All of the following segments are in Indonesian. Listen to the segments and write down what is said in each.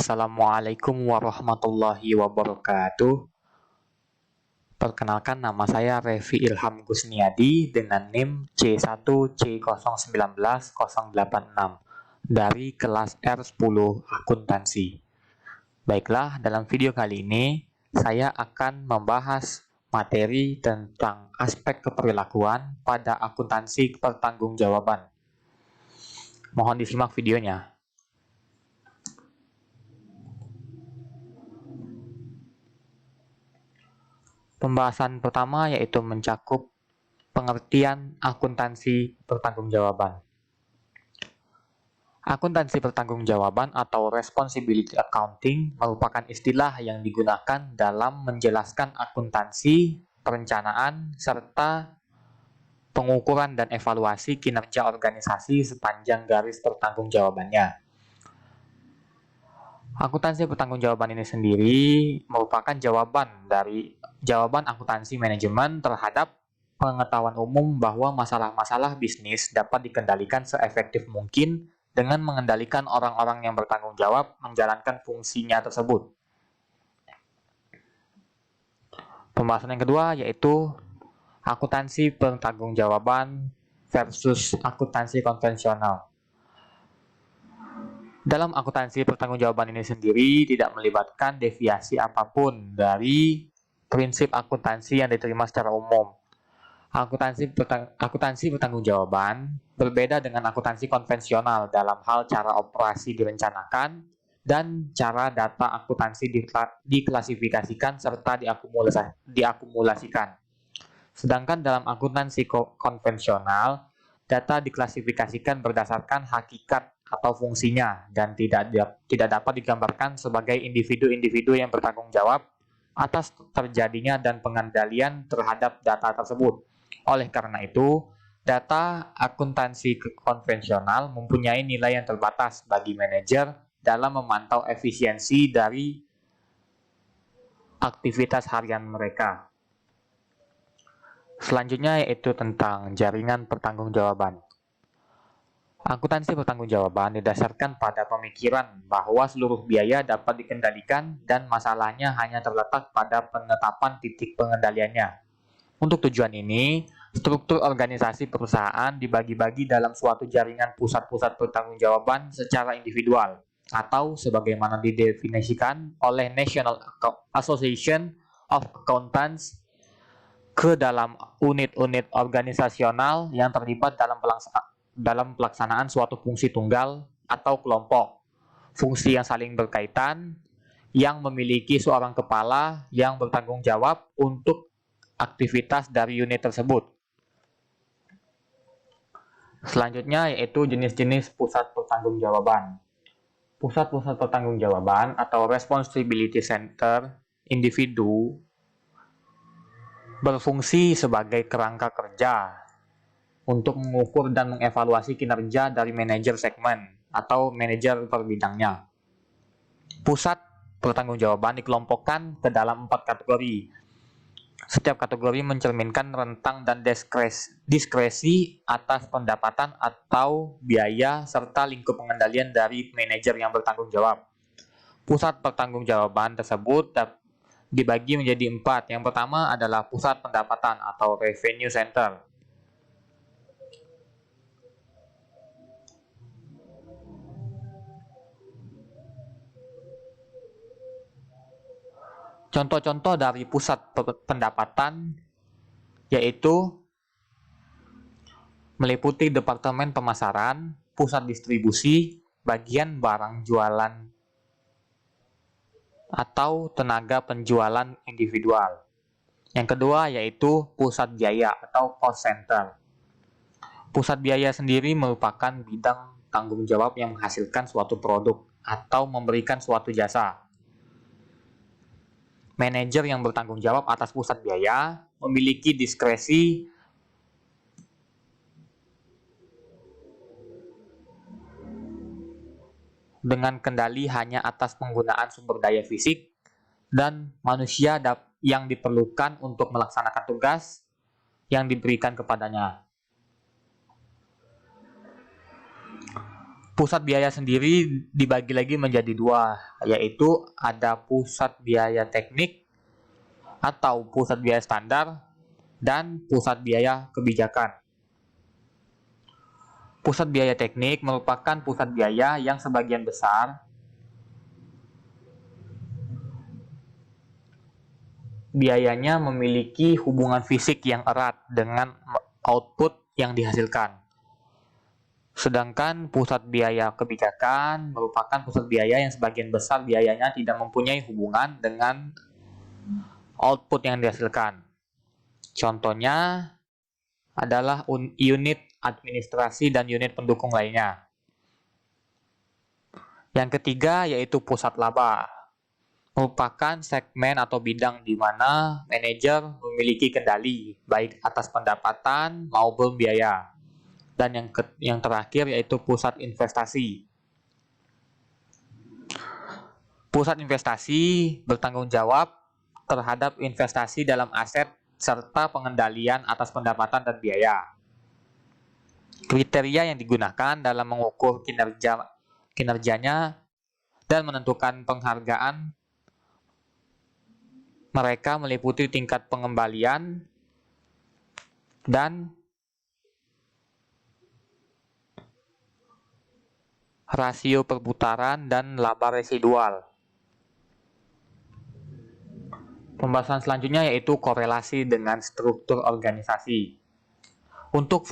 Assalamualaikum warahmatullahi wabarakatuh. Perkenalkan, nama saya Revi Ilham Gusniadi dengan NIM C1C019086 dari kelas R10 Akuntansi. Baiklah, dalam video kali ini saya akan membahas materi tentang aspek keperilakuan pada akuntansi pertanggungjawaban. Mohon disimak videonya. Pembahasan pertama yaitu mencakup pengertian akuntansi pertanggungjawaban. Akuntansi pertanggungjawaban atau responsibility accounting merupakan istilah yang digunakan dalam menjelaskan akuntansi, perencanaan, serta pengukuran dan evaluasi kinerja organisasi sepanjang garis pertanggungjawabannya. Akuntansi pertanggungjawaban ini sendiri merupakan jawaban akuntansi manajemen terhadap pengetahuan umum bahwa masalah-masalah bisnis dapat dikendalikan seefektif mungkin dengan mengendalikan orang-orang yang bertanggung jawab menjalankan fungsinya tersebut. Pembahasan yang kedua yaitu akuntansi pertanggungjawaban versus akuntansi konvensional. Dalam akuntansi pertanggungjawaban ini sendiri tidak melibatkan deviasi apapun dari prinsip akuntansi yang diterima secara umum. Akuntansi pertanggungjawaban berbeda dengan akuntansi konvensional dalam hal cara operasi direncanakan dan cara data akuntansi diklasifikasikan serta diakumulasikan. Sedangkan dalam akuntansi konvensional, data diklasifikasikan berdasarkan hakikat atau fungsinya dan tidak dapat digambarkan sebagai individu-individu yang bertanggung jawab atas terjadinya dan pengendalian terhadap data tersebut. Oleh karena itu, data akuntansi konvensional mempunyai nilai yang terbatas bagi manajer dalam memantau efisiensi dari aktivitas harian mereka. Selanjutnya yaitu tentang jaringan pertanggungjawaban. Akuntansi pertanggungjawaban didasarkan pada pemikiran bahwa seluruh biaya dapat dikendalikan dan masalahnya hanya terletak pada penetapan titik pengendaliannya. Untuk tujuan ini, struktur organisasi perusahaan dibagi-bagi dalam suatu jaringan pusat-pusat pertanggungjawaban secara individual atau sebagaimana didefinisikan oleh National Association of Accountants ke dalam unit-unit organisasional yang terlibat dalam pelaksanaan suatu fungsi tunggal atau kelompok, fungsi yang saling berkaitan, yang memiliki seorang kepala yang bertanggung jawab untuk aktivitas dari unit tersebut. Selanjutnya yaitu jenis-jenis pusat pertanggungjawaban. Pusat-pusat pertanggungjawaban atau responsibility center individu berfungsi sebagai kerangka kerja untuk mengukur dan mengevaluasi kinerja dari manajer segmen atau manajer per bidangnya. Pusat pertanggungjawaban dikelompokkan ke dalam 4 kategori. Setiap kategori mencerminkan rentang dan diskresi atas pendapatan atau biaya serta lingkup pengendalian dari manajer yang bertanggung jawab. Pusat pertanggungjawaban tersebut dibagi menjadi 4. Yang pertama adalah pusat pendapatan atau revenue center. Contoh-contoh dari pusat pendapatan yaitu meliputi departemen pemasaran, pusat distribusi, bagian barang jualan atau tenaga penjualan individual. Yang kedua yaitu pusat biaya atau cost center. Pusat biaya sendiri merupakan bidang tanggung jawab yang menghasilkan suatu produk atau memberikan suatu jasa. Manajer yang bertanggung jawab atas pusat biaya memiliki diskresi dengan kendali hanya atas penggunaan sumber daya fisik dan manusia yang diperlukan untuk melaksanakan tugas yang diberikan kepadanya. Pusat biaya sendiri dibagi lagi menjadi dua, yaitu ada pusat biaya teknik atau pusat biaya standar dan pusat biaya kebijakan. Pusat biaya teknik merupakan pusat biaya yang sebagian besar biayanya memiliki hubungan fisik yang erat dengan output yang dihasilkan. Sedangkan pusat biaya kebijakan merupakan pusat biaya yang sebagian besar biayanya tidak mempunyai hubungan dengan output yang dihasilkan. Contohnya adalah unit administrasi dan unit pendukung lainnya. Yang ketiga yaitu pusat laba, merupakan segmen atau bidang di mana manajer memiliki kendali baik atas pendapatan maupun biaya. Dan yang terakhir yaitu pusat investasi. Pusat investasi bertanggung jawab terhadap investasi dalam aset serta pengendalian atas pendapatan dan biaya. Kriteria yang digunakan dalam mengukur kinerjanya dan menentukan penghargaan mereka meliputi tingkat pengembalian dan rasio perputaran dan laba residual. Pembahasan selanjutnya yaitu korelasi dengan struktur organisasi. Untuk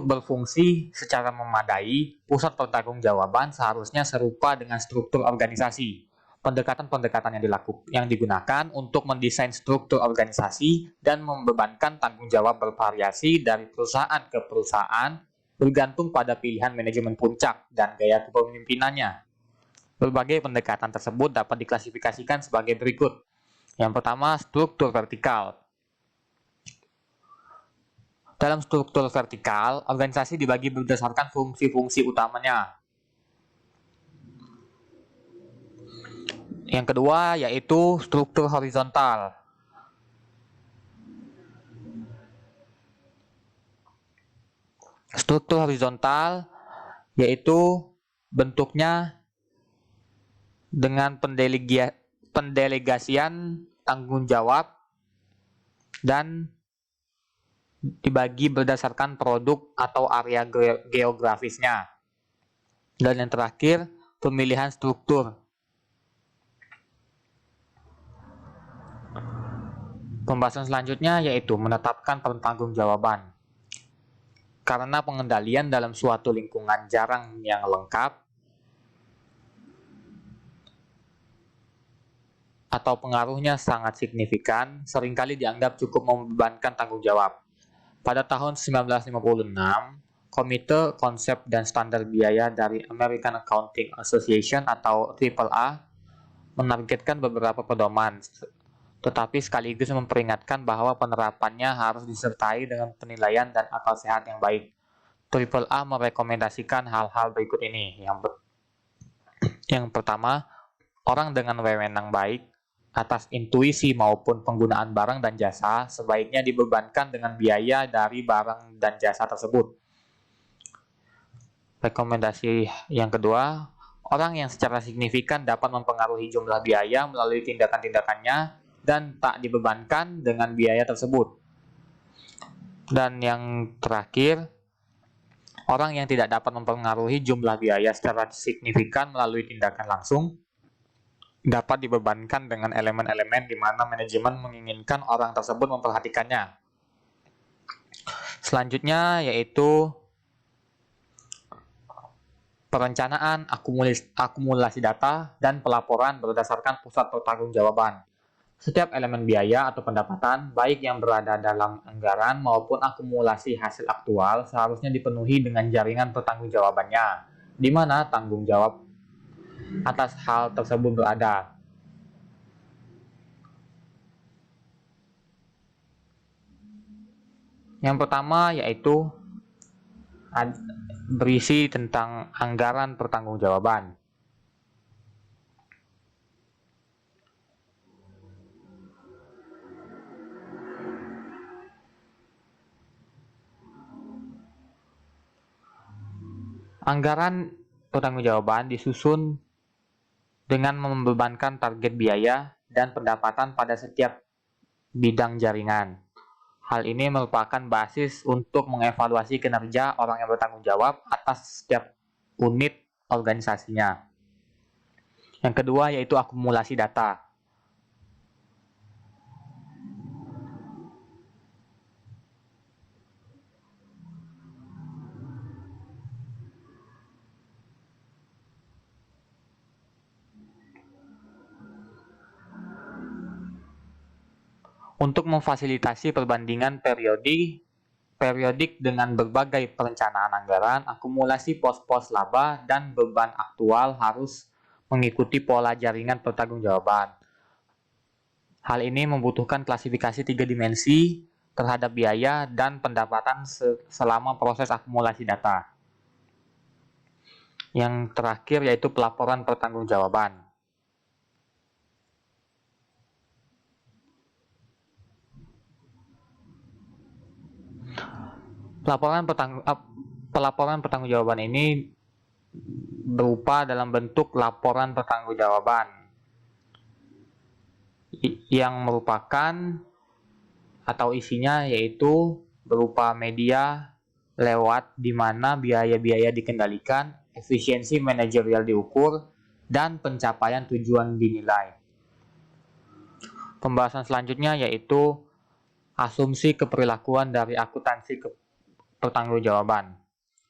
berfungsi secara memadai, pusat pertanggungjawaban seharusnya serupa dengan struktur organisasi. Pendekatan-pendekatan yang digunakan untuk mendesain struktur organisasi dan membebankan tanggung jawab bervariasi dari perusahaan ke perusahaan bergantung pada pilihan manajemen puncak dan gaya kepemimpinannya. Berbagai pendekatan tersebut dapat diklasifikasikan sebagai berikut. Yang pertama, struktur vertikal. Dalam struktur vertikal, organisasi dibagi berdasarkan fungsi-fungsi utamanya. Yang kedua yaitu struktur horizontal. Struktur horizontal yaitu bentuknya dengan pendelegasian tanggung jawab dan dibagi berdasarkan produk atau area geografisnya. Dan yang terakhir, pemilihan struktur. Pembahasan selanjutnya yaitu menetapkan pertanggungjawaban. Karena pengendalian dalam suatu lingkungan jarang yang lengkap atau pengaruhnya sangat signifikan, seringkali dianggap cukup membebankan tanggung jawab. Pada tahun 1956, Komite Konsep dan Standar Biaya dari American Accounting Association atau AAA menargetkan beberapa pedoman, tetapi sekaligus memperingatkan bahwa penerapannya harus disertai dengan penilaian dan akal sehat yang baik. AAA merekomendasikan hal-hal berikut ini. Yang pertama, orang dengan wewenang baik atas intuisi maupun penggunaan barang dan jasa sebaiknya dibebankan dengan biaya dari barang dan jasa tersebut. Rekomendasi yang kedua, orang yang secara signifikan dapat mempengaruhi jumlah biaya melalui tindakan-tindakannya dan tak dibebankan dengan biaya tersebut. Dan yang terakhir, orang yang tidak dapat mempengaruhi jumlah biaya secara signifikan melalui tindakan langsung dapat dibebankan dengan elemen-elemen di mana manajemen menginginkan orang tersebut memperhatikannya. Selanjutnya yaitu perencanaan, akumulasi data, dan pelaporan berdasarkan pusat pertanggungjawaban. Setiap elemen biaya atau pendapatan, baik yang berada dalam anggaran maupun akumulasi hasil aktual, seharusnya dipenuhi dengan jaringan pertanggungjawabannya, di mana tanggung jawab atas hal tersebut berada. Yang pertama yaitu berisi tentang anggaran pertanggungjawaban. Anggaran pertanggungjawaban disusun dengan membebankan target biaya dan pendapatan pada setiap bidang jaringan. Hal ini merupakan basis untuk mengevaluasi kinerja orang yang bertanggung jawab atas setiap unit organisasinya. Yang kedua yaitu akumulasi data. Untuk memfasilitasi perbandingan periodik dengan berbagai perencanaan anggaran, akumulasi pos-pos laba dan beban aktual harus mengikuti pola jaringan pertanggungjawaban. Hal ini membutuhkan klasifikasi 3 dimensi terhadap biaya dan pendapatan selama proses akumulasi data. Yang terakhir yaitu pelaporan pertanggungjawaban. Pelaporan pertanggungjawaban ini berupa dalam bentuk laporan pertanggungjawaban yang merupakan atau isinya yaitu berupa media lewat di mana biaya-biaya dikendalikan, efisiensi manajerial diukur, dan pencapaian tujuan dinilai. Pembahasan selanjutnya yaitu asumsi keperilakuan dari akuntansi pertanggungjawaban.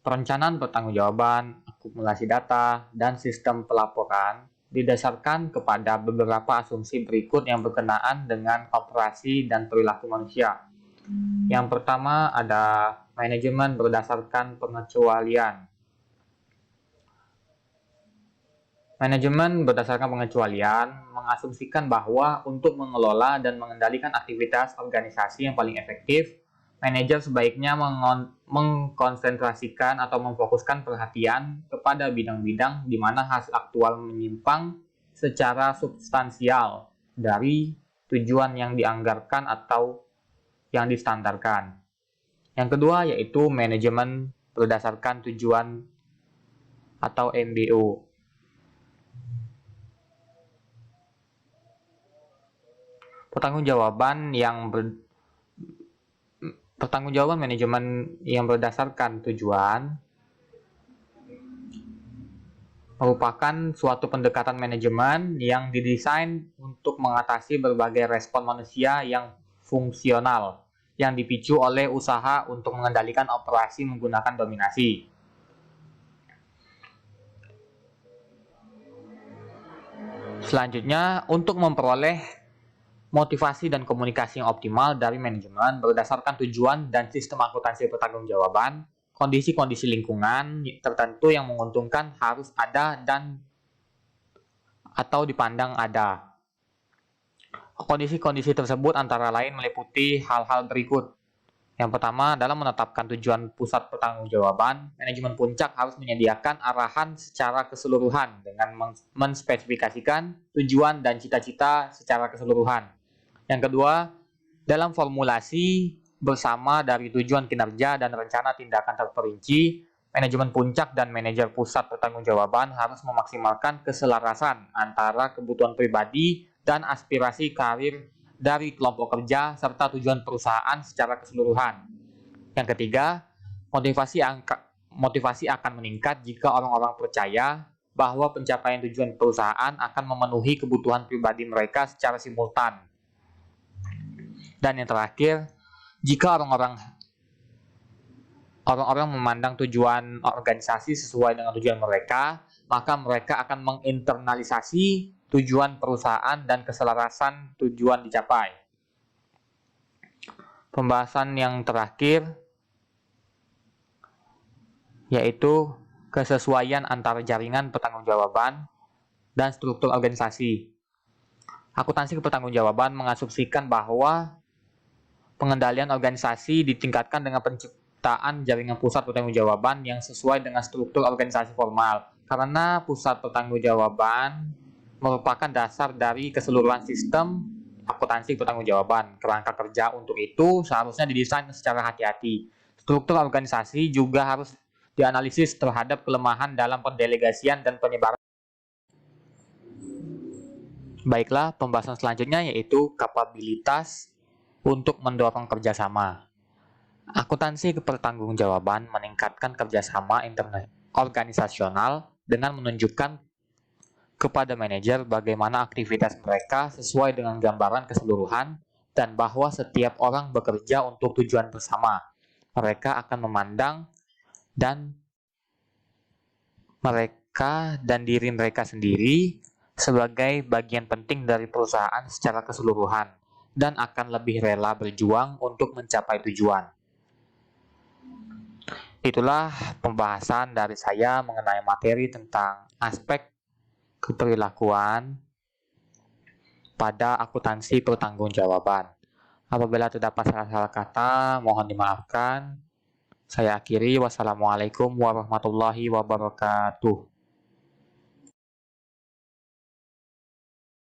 Perencanaan pertanggungjawaban, akumulasi data, dan sistem pelaporan didasarkan kepada beberapa asumsi berikut yang berkenaan dengan operasi dan perilaku manusia. Yang pertama ada manajemen berdasarkan pengecualian. Manajemen berdasarkan pengecualian mengasumsikan bahwa untuk mengelola dan mengendalikan aktivitas organisasi yang paling efektif, manajer sebaiknya mengkonsentrasikan atau memfokuskan perhatian kepada bidang-bidang di mana hasil aktual menyimpang secara substansial dari tujuan yang dianggarkan atau yang distandarkan. Yang kedua yaitu manajemen berdasarkan tujuan atau MBO. Pertanggungjawaban manajemen yang berdasarkan tujuan merupakan suatu pendekatan manajemen yang didesain untuk mengatasi berbagai respon manusia yang fungsional yang dipicu oleh usaha untuk mengendalikan operasi menggunakan dominasi. Selanjutnya, untuk memperoleh motivasi dan komunikasi yang optimal dari manajemen berdasarkan tujuan dan sistem akuntansi pertanggungjawaban, kondisi-kondisi lingkungan tertentu yang menguntungkan harus ada dan atau dipandang ada. Kondisi-kondisi tersebut antara lain meliputi hal-hal berikut. Yang pertama, dalam menetapkan tujuan pusat pertanggungjawaban, manajemen puncak harus menyediakan arahan secara keseluruhan dengan menspesifikasikan tujuan dan cita-cita secara keseluruhan. Yang kedua, dalam formulasi bersama dari tujuan kinerja dan rencana tindakan terperinci, manajemen puncak dan manajer pusat pertanggungjawaban harus memaksimalkan keselarasan antara kebutuhan pribadi dan aspirasi karir dari kelompok kerja serta tujuan perusahaan secara keseluruhan. Yang ketiga, motivasi akan meningkat jika orang-orang percaya bahwa pencapaian tujuan perusahaan akan memenuhi kebutuhan pribadi mereka secara simultan. Dan yang terakhir, jika orang-orang memandang tujuan organisasi sesuai dengan tujuan mereka, maka mereka akan menginternalisasi tujuan perusahaan dan keselarasan tujuan dicapai. Pembahasan yang terakhir yaitu kesesuaian antara jaringan pertanggungjawaban dan struktur organisasi. Akuntansi pertanggungjawaban mengasumsikan bahwa pengendalian organisasi ditingkatkan dengan penciptaan jaringan pusat pertanggungjawaban yang sesuai dengan struktur organisasi formal. Karena pusat pertanggungjawaban merupakan dasar dari keseluruhan sistem akuntansi pertanggungjawaban. Kerangka kerja untuk itu seharusnya didesain secara hati-hati. Struktur organisasi juga harus dianalisis terhadap kelemahan dalam pendelegasian dan penyebaran. Baiklah, pembahasan selanjutnya yaitu kapabilitas untuk mendorong kerjasama. Akuntansi kepertanggungjawaban meningkatkan kerjasama organisasional dengan menunjukkan kepada manajer bagaimana aktivitas mereka sesuai dengan gambaran keseluruhan dan bahwa setiap orang bekerja untuk tujuan bersama. Mereka akan memandang mereka dan diri mereka sendiri sebagai bagian penting dari perusahaan secara keseluruhan dan akan lebih rela berjuang untuk mencapai tujuan. Itulah pembahasan dari saya mengenai materi tentang aspek keperilakuan pada akuntansi pertanggungjawaban. Apabila terdapat salah-salah kata, mohon dimaafkan. Saya akhiri. Wassalamualaikum warahmatullahi wabarakatuh.